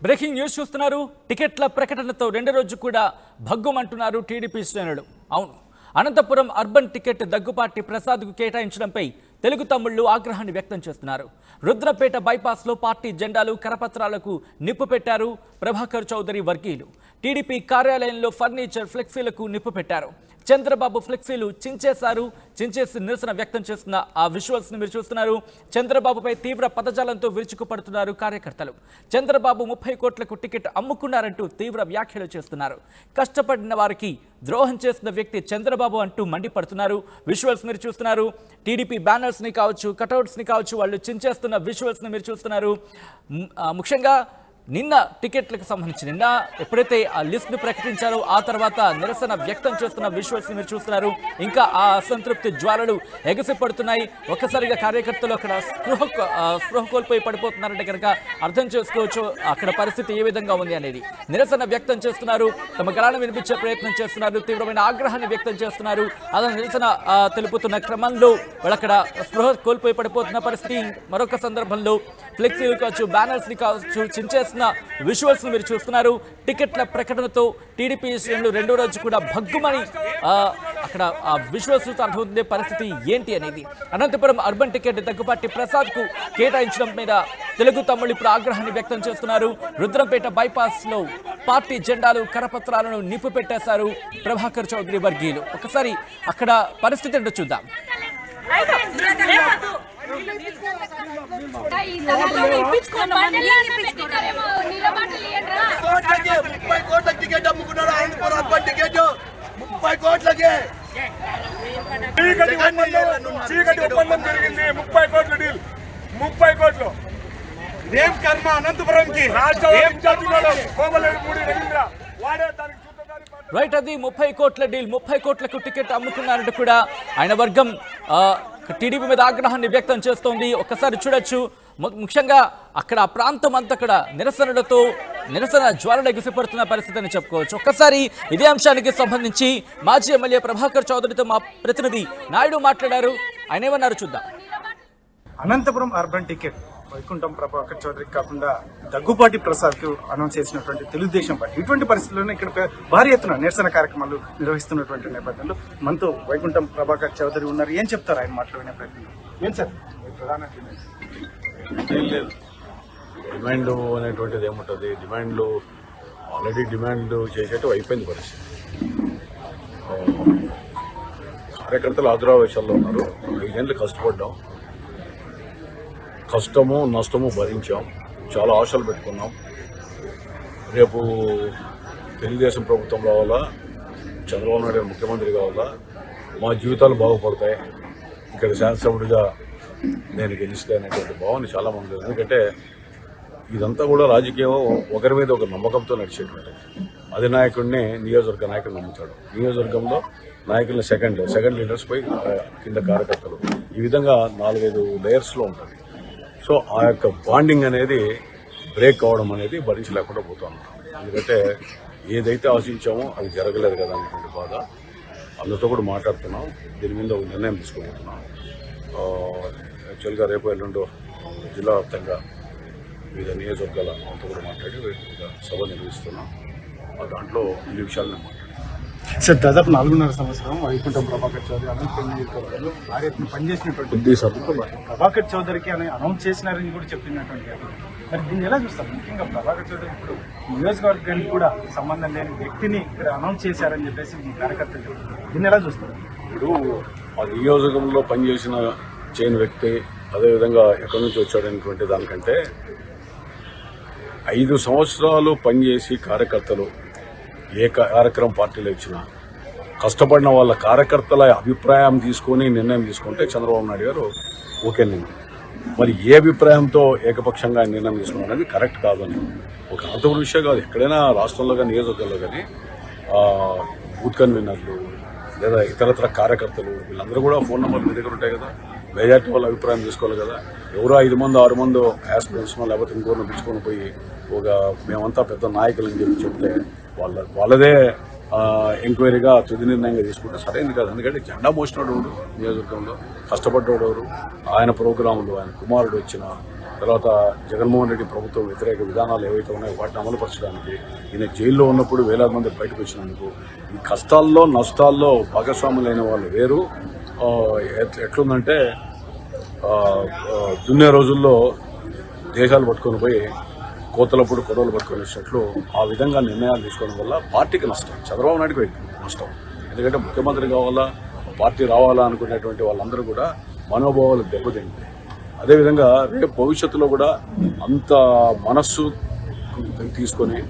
Breaking news చూస్తున్నారు. టికెట్ల ప్రకటనతో రెండో రోజు కూడా భగ్గుమంటున్నారు టీడీపీ శ్రేణులు. అవును, అనంతపురం అర్బన్ టికెట్ దగ్గుపాటి ప్రసాద్కు కేటాయించడంపై తెలుగు తమ్ముళ్లు ఆగ్రహాన్ని వ్యక్తం చేస్తున్నారు. రుద్రపేట బైపాస్లో పార్టీ జెండాలు కరపత్రాలకు నిప్పు పెట్టారు ప్రభాకర్ చౌదరి వర్గీయులు. టీడీపీ కార్యాలయంలో ఫర్నిచర్ ఫ్లెక్సీలకు నిప్పు పెట్టారు. చంద్రబాబు ఫ్లెక్సీలు చించేసి నిరసన వ్యక్తం చేస్తున్న ఆ విజువల్స్ ని మీరు చూస్తున్నారు. చంద్రబాబుపై తీవ్ర పదజాలంతో విరుచుకుపడుతున్నారు కార్యకర్తలు. చంద్రబాబు 30 కోట్లకు టికెట్ అమ్ముకున్నారంటూ తీవ్ర వ్యాఖ్యలు చేస్తున్నారు. కష్టపడిన వారికి ద్రోహం చేసిన వ్యక్తి చంద్రబాబు అంటూ మండిపడుతున్నారు. విజువల్స్ మీరు చూస్తున్నారు. టీడీపీ బ్యానర్స్ ని కావచ్చు, కటౌట్స్ ని కావచ్చు, వాళ్ళు చించేస్తున్న విజువల్స్ ని మీరు చూస్తున్నారు. ముఖ్యంగా నిన్న టికెట్లకు సంబంధించి నిన్న ఎప్పుడైతే ఆ లిస్ట్ ను ప్రకటించారో ఆ తర్వాత నిరసన వ్యక్తం చేస్తున్న విజువల్స్ మీరు చూస్తున్నారు. ఇంకా ఆ అసంతృప్తి జ్వాలలు ఎగసిపడుతున్నాయి. ఒక్కసారిగా కార్యకర్తలు అక్కడ స్పృహ కోల్పోయి పడిపోతున్నారంటే కనుక అర్థం చేసుకోవచ్చు అక్కడ పరిస్థితి ఏ విధంగా ఉంది అనేది. నిరసన వ్యక్తం చేస్తున్నారు, తమ గళాన్ని వినిపించే ప్రయత్నం చేస్తున్నారు, తీవ్రమైన ఆగ్రహాన్ని వ్యక్తం చేస్తున్నారు. అలా నిరసన తెలుపుతున్న క్రమంలో వాళ్ళక్కడ స్పృహ కోల్పోయి పడిపోతున్న పరిస్థితి. మరొక సందర్భంలో ఫ్లెక్సీలు కావచ్చు, బ్యానర్స్ ని కావచ్చు చించేస్తున్న విజువల్స్ మీరు చూస్తున్నారు. టికెట్ల ప్రకటనతో టీడీపీ శ్రేణులు రెండో రోజు కూడా భగ్గుమని అక్కడ ఆ విజువల్స్ అర్థమవుతుంది పరిస్థితి ఏంటి అనేది. అనంతపురం అర్బన్ టికెట్ దగ్గుపాటి ప్రసాద్ కు కేటాయించడం మీద తెలుగు తమ్ముళ్ళు ఇప్పుడు ఆగ్రహాన్ని వ్యక్తం చేస్తున్నారు. రుద్రంపేట బైపాస్ లో పార్టీ జెండాలు కరపత్రాలను నిప్పు పెట్టేశారు ప్రభాకర్ చౌదరి వర్గీయులు. ఒకసారి అక్కడ పరిస్థితి ఏంటో చూద్దాం. టికెట్ అమ్ముకున్నారు. 30 కోట్లకి చీకటి ఒప్పందం జరిగింది. 30 కోట్ల డీల్. 30 కోట్లు ఏం కర్మ అనంతపురంకి రైట్. అది 30 కోట్ల డీల్. 30 కోట్లకు టికెట్ అమ్ముకున్నారంటూ కూడా ఆయన వర్గం టీడీపీ మీద ఆగ్రహాన్ని వ్యక్తం చేస్తోంది. ఒక్కసారి చూడొచ్చు. ముఖ్యంగా అక్కడ ఆ ప్రాంతం అంతా అక్కడ నిరసన జ్వాలలు ఎగిసిపడుతున్న పరిస్థితి అని చెప్పుకోవచ్చు. ఒక్కసారి ఇదే అంశానికి సంబంధించి మాజీ ఎమ్మెల్యే ప్రభాకర్ చౌదరితో మా ప్రతినిధి నాయుడు మాట్లాడారు. ఆయన ఏమన్నారు చూద్దాం. అనంతపురం అర్బన్ టికెట్ వైకుంఠం ప్రభాకర్ చౌదరికి కాకుండా దగ్గుపాటి ప్రసాద్ కు అనౌన్స్ చేసినటువంటి తెలుగుదేశం పార్టీ ఇటువంటి పరిస్థితుల్లోనే ఇక్కడ భారీ ఎత్తున నిరసన కార్యక్రమాలు నిర్వహిస్తున్నటువంటి నేపథ్యంలో మనతో వైకుంఠం ప్రభాకర్ చౌదరి ఉన్నారు. ఏం చెప్తారు ఆయన మాట్లాడిన ప్రయత్నం? ఏం సార్ ప్రధాన ఏం లేదు, డిమాండ్ అనేటువంటిది ఏముంటుంది? డిమాండ్లు ఆల్రెడీ డిమాండ్ చేసేట్టు అయిపోయింది పరిస్థితి. కార్యకర్తలు ఆదురావేశాల్లో ఉన్నారు. 5 ఏళ్ళు కష్టపడ్డాం, కష్టము నష్టము భరించాం, చాలా ఆశలు పెట్టుకున్నాం. రేపు తెలుగుదేశం ప్రభుత్వం రావాలా, చంద్రబాబు నాయుడు ముఖ్యమంత్రి కావాలా, మా జీవితాలు బాగుపడతాయి, ఇక్కడ శాసనసభ్యుడిగా నేను గెలిస్తే అనేటువంటి భావన చాలా మంది. ఎందుకంటే ఇదంతా కూడా రాజకీయం ఒకరి మీద ఒక నమ్మకంతో నడిచేటువంటిది. అధినాయకుడిని నియోజకవర్గ నాయకుడు నమ్ముతాడు. నియోజకవర్గంలో నాయకుల్ని సెకండ్ లీడర్స్ పై కింద కార్యకర్తలు, ఈ విధంగా 4-5 లేయర్స్లో ఉంటుంది. సో ఆ యొక్క బాండింగ్ అనేది బ్రేక్ కావడం అనేది భరించలేకుండా పోతాం. ఎందుకంటే ఏదైతే ఆశించామో అది జరగలేదు కదా అనేటువంటి బాధ. అందరితో కూడా మాట్లాడుతున్నాం. దీని మీద ఒక నిర్ణయం తీసుకోబోతున్నాం. యాక్చువల్గా రేపు ఎల్లుండో జిల్లా వ్యాప్తంగా వివిధ నియోజకవర్గాల అంతా కూడా మాట్లాడి సభ నిర్వహిస్తున్నాం. దాంట్లో ఈ విషయాలను మాట్లాడుతున్నాం. సార్ దాదాపు 4.5 సంవత్సరం వైకుంఠం ప్రభాకర్ చౌదరి అనంతపురం నియోజకవర్గంలో భారీ ఎత్తున పనిచేసినటువంటి ప్రభాకర్ చౌదరికి అని అనౌన్స్ చేసినారని కూడా చెప్తున్నటువంటి మరి దీన్ని ఎలా చూస్తారు? ముఖ్యంగా ప్రభాకర్ చౌదరి ఇప్పుడు నియోజకవర్గానికి కూడా సంబంధం లేని వ్యక్తిని ఇక్కడ అనౌన్స్ చేశారని చెప్పేసి మీ కార్యకర్తలు దీన్ని ఎలా చూస్తారు? ఇప్పుడు ఆ నియోజకంలో పనిచేసిన చేయని వ్యక్తి అదేవిధంగా ఎక్కడి నుంచి వచ్చాడనేటువంటి దానికంటే 5 సంవత్సరాలు పనిచేసి కార్యకర్తలు ఏ కార్యక్రమం పార్టీలో ఇచ్చినా కష్టపడిన వాళ్ళ కార్యకర్తల అభిప్రాయం తీసుకొని నిర్ణయం తీసుకుంటే చంద్రబాబు నాయుడు గారు ఓకే నిర్ణయం. మరి ఏ అభిప్రాయంతో ఏకపక్షంగా నిర్ణయం తీసుకున్నారు అనేది కరెక్ట్ కాదని ఒక అనంతపురం విషయం కాదు, ఎక్కడైనా రాష్ట్రంలో కానీ నియోజకవర్గంలో కానీ బూత్ కన్వీనర్లు లేదా ఇతరత్ర కార్యకర్తలు వీళ్ళందరూ కూడా ఫోన్ నెంబర్లు మీ దగ్గర ఉంటాయి కదా. మెజార్టీ వాళ్ళ అభిప్రాయం తీసుకోవాలి కదా. ఎవరో 5 మంది 6 మంది యాస్పిరెంట్స్ లేకపోతే ఇంకోరిని పిలుచుకొని పోయి మేమంతా పెద్ద నాయకులని చెప్తే వాళ్ళదే ఎంక్వైరీగా తుది నిర్ణయంగా తీసుకుంటే సరైనది కాదు. ఎందుకంటే జెండా మోసినోడు నియోజకవర్గంలో కష్టపడ్డాడు, ఆయన ప్రోగ్రాములు, ఆయన కుమారుడు వచ్చిన తర్వాత జగన్మోహన్ రెడ్డి ప్రభుత్వం వ్యతిరేక విధానాలు ఏవైతే ఉన్నాయో వాటిని అమలుపరచడానికి ఈయన జైల్లో ఉన్నప్పుడు వేలాది మంది బయటకు వచ్చినందుకు ఈ కష్టాల్లో నష్టాల్లో భాగస్వాములైన వాళ్ళు వేరు. ఎట్లుందంటే దున్నే రోజుల్లో దేశాలు పట్టుకొని పోయి కోతలప్పుడు కొడవలు పట్టుకొని వచ్చినట్లు ఆ విధంగా నిర్ణయాలు తీసుకోవడం వల్ల పార్టీకి నష్టం, చంద్రబాబు నాయుడుకి నష్టం. ఎందుకంటే ముఖ్యమంత్రి కావాలా, పార్టీ రావాలా అనుకునేటువంటి వాళ్ళందరూ కూడా మనోభావాలు దెబ్బతింటాయి. అదేవిధంగా రేపు భవిష్యత్తులో కూడా అంత మనస్సు తీసుకొని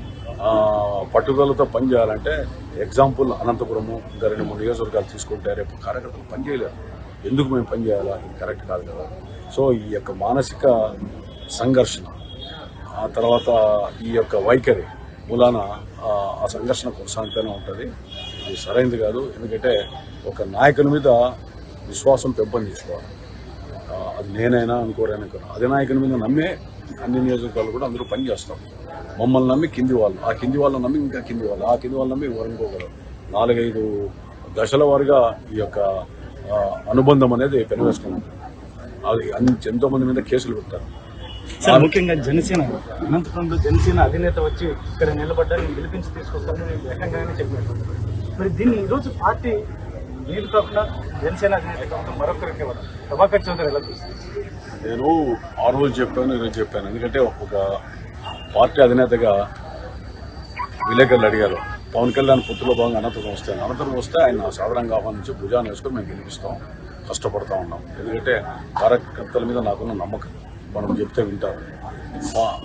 పట్టుదలతో పనిచేయాలంటే ఎగ్జాంపుల్ అనంతపురము ఇంకా 2-3 నియోజకవర్గాలు తీసుకుంటే రేపు కార్యకర్తలు పనిచేయలేరు. ఎందుకు మేము పనిచేయాలా, ఇది కరెక్ట్ కాదు కదా. సో ఈ యొక్క మానసిక సంఘర్షణ, ఆ తర్వాత ఈ యొక్క వైఖరి మూలాన ఆ సంఘర్షణ కొనసాగుతూనే ఉంటుంది. ఇది సరైనది కాదు. ఎందుకంటే ఒక నాయకుని మీద విశ్వాసం పెంపొందించుకోవాలి. అది నేనైనా ఇంకోరైనా అధినాయకుని మీద నమ్మే అన్ని నియోజకవర్గాలు కూడా అందరూ పనిచేస్తాం. మమ్మల్ని నమ్మి కింది వాళ్ళు, ఆ కింది వాళ్ళని నమ్మి ఇంకా కింది వాళ్ళు, ఆ కింది వాళ్ళని నమ్మి ఇంకోగలరు. 4-5 దశల వారీగా ఈ యొక్క అనుబంధం అనేది పెనవేసుకున్నాం. అది ఎంతో మంది మీద కేసులు పెట్టారు. సార్ ముఖ్యంగా జనసేన అనంతపురంలో జనసేన అధినేత వచ్చి ఇక్కడ నిలబడ్డా నేను గెలిపించి తీసుకొస్తాను నేను ఏకంగానే చెప్పినట్టు. మరి దీన్ని ఈరోజు పార్టీ మీరు కాకుండా జనసేన అధినేత కాకుండా మరొకరికి ఇవ్వడం ప్రభాకర్ చౌదరి ఎలా చూస్తుంది? నేను ఆ రోజు చెప్పాను, ఈరోజు చెప్పాను. ఎందుకంటే ఒక పార్టీ అధినేతగా విలేకరులు అడిగారు, పవన్ కళ్యాణ్ పొత్తులో భాగంగా అనంతపురం వస్తే ఆయన సాధారణంగా ఆహ్వానించి భుజాన్ని వేసుకొని మేము గెలిపిస్తాం, కష్టపడతా ఉన్నాం. ఎందుకంటే కార్యకర్తల మీద నాకున్న నమ్మకం, మనం చెప్తే వింటారు.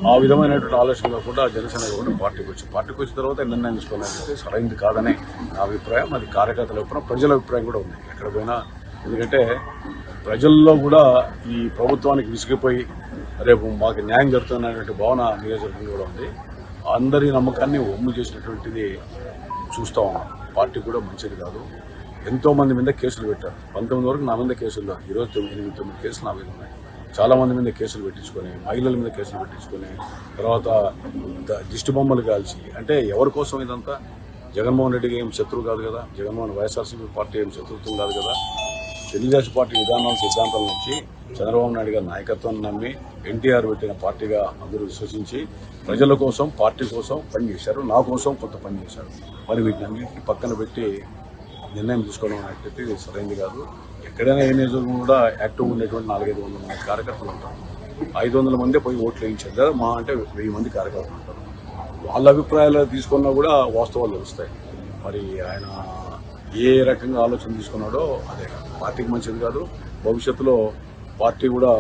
ఆ విధమైనటువంటి ఆలోచన కాకుండా జనసేన కూడా పార్టీకి వచ్చిన తర్వాత నిర్ణయం తీసుకోవాలంటే సరైనది కాదని నా అభిప్రాయం. అది కార్యకర్తల అభిప్రాయం, ప్రజల అభిప్రాయం కూడా ఉంది ఎక్కడ పోయినా. ఎందుకంటే ప్రజల్లో కూడా ఈ ప్రభుత్వానికి విసిగిపోయి రేపు మాకు న్యాయం జరుగుతున్నటువంటి భావన నియోజకవర్గం కూడా ఉంది. అందరి నమ్మకాన్ని ఒమ్ము చేసినటువంటిది చూస్తూ ఉన్నాం. పార్టీ కూడా మంచిది కాదు. ఎంతోమంది మీద కేసులు పెట్టారు. 19 వరకు నా మీద కేసులు, ఈరోజు 8-9 కేసులు నా మీద ఉన్నాయి. చాలా మంది మీద కేసులు పెట్టించుకొని, మహిళల మీద కేసులు పెట్టించుకొని, తర్వాత దిష్టి బొమ్మలు కాల్చి, అంటే ఎవరి కోసం ఇదంతా? జగన్మోహన్ రెడ్డికి ఏం శత్రువు కాదు కదా, వైఎస్ఆర్సీపీ పార్టీ ఏం శత్రుత్వం కాదు కదా. తెలుగుదేశం పార్టీ విధానాల సిద్ధాంతాల నుంచి చంద్రబాబు నాయుడు గారి నాయకత్వాన్ని నమ్మి ఎన్టీఆర్ పెట్టిన పార్టీగా అందరూ విశ్వసించి ప్రజల కోసం, పార్టీ కోసం పనిచేశారు. నా కోసం కొంత పనిచేశారు. మరి వీటిని అన్నింటినీ పక్కన పెట్టి నిర్ణయం తీసుకోవడం అనేది సరైనది కాదు. ఎక్కడైనా ఏ నియోజకవర్గం కూడా యాక్టివ్గా ఉండేటువంటి 400-500 మంది కార్యకర్తలు ఉంటారు. 500 మందే పోయి ఓట్లు వేయించారు కదా, మా అంటే 1000 మంది కార్యకర్తలు ఉంటారు. వాళ్ళ అభిప్రాయాలు తీసుకున్నా కూడా వాస్తవాలు తెలుస్తాయి. మరి ఆయన ఏ రకంగా ఆలోచన తీసుకున్నాడో అదే పార్టీకి మంచిది కాదు. భవిష్యత్తులో పార్టీ కూడా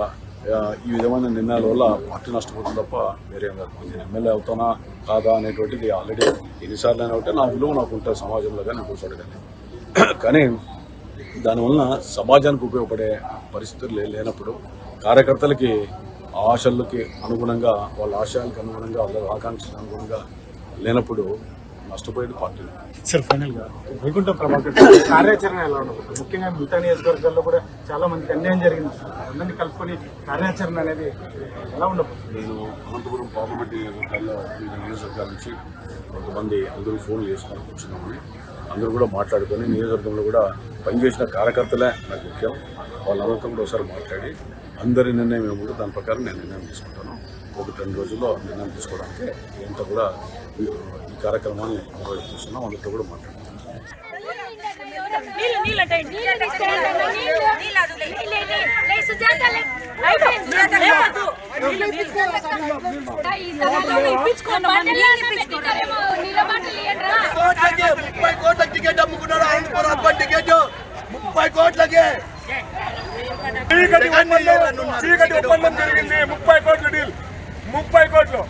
ఈ విధమైన నిర్ణయాల వల్ల పార్టీ నష్టపోతుంది తప్ప వేరే కాదు. నేను ఎమ్మెల్యే అవుతానా కాదా అనేటువంటిది ఆల్రెడీ ఎన్నిసార్లు అయినా ఒకటే నా విలువ నాకు ఉంటుంది సమాజంలో కానీ కూర్చోడు కానీ దానివల్ల సమాజానికి ఉపయోగపడే పరిస్థితులు లేనప్పుడు కార్యకర్తలకి ఆశలకి అనుగుణంగా, వాళ్ళ ఆశయాలకు అనుగుణంగా, వాళ్ళ ఆకాంక్షలకు అనుగుణంగా లేనప్పుడు నష్టపోయేది పార్టీ. సార్ ఫైనల్గా వైకుంఠం ప్రభాకర్ కార్యాచరణ ఎలా ఉండదు? ముఖ్యంగా మిగతా నియోజకవర్గాల్లో కూడా చాలా మందికి అన్యాయం జరిగింది. అందరినీ కలుపుకొని కార్యాచరణ అనేది ఎలా ఉండదు? నేను అనంతపురం పార్లమెంట్ నియోజకవర్గాల్లో వివిధ నియోజకవర్గాల నుంచి కొంతమంది అందరూ ఫోన్లు చేసుకొని కూర్చున్నామని అందరూ కూడా మాట్లాడుకొని నియోజకవర్గంలో కూడా పనిచేసిన కార్యకర్తలే నాకు ముఖ్యం. వాళ్ళందరితో కూడా ఒకసారి మాట్లాడి అందరి నిర్ణయం ఏమో దాని ప్రకారం నేను నిర్ణయం తీసుకుంటాను. 1-2 రోజుల్లో నిర్ణయం తీసుకోవడానికి ఎంత కూడా ఈ కార్యక్రమాన్ని నిర్వహిస్తున్నాం. అందరితో కూడా మాట్లాడుతున్నాం. టికెట్ అమ్ముకున్నాడు అనంతపురం అర్బన్ టికెట్ 30 కోట్లకే. చీకటి ఒప్పందం జరిగింది. 30 కోట్ల డీల్, 30 కోట్లు.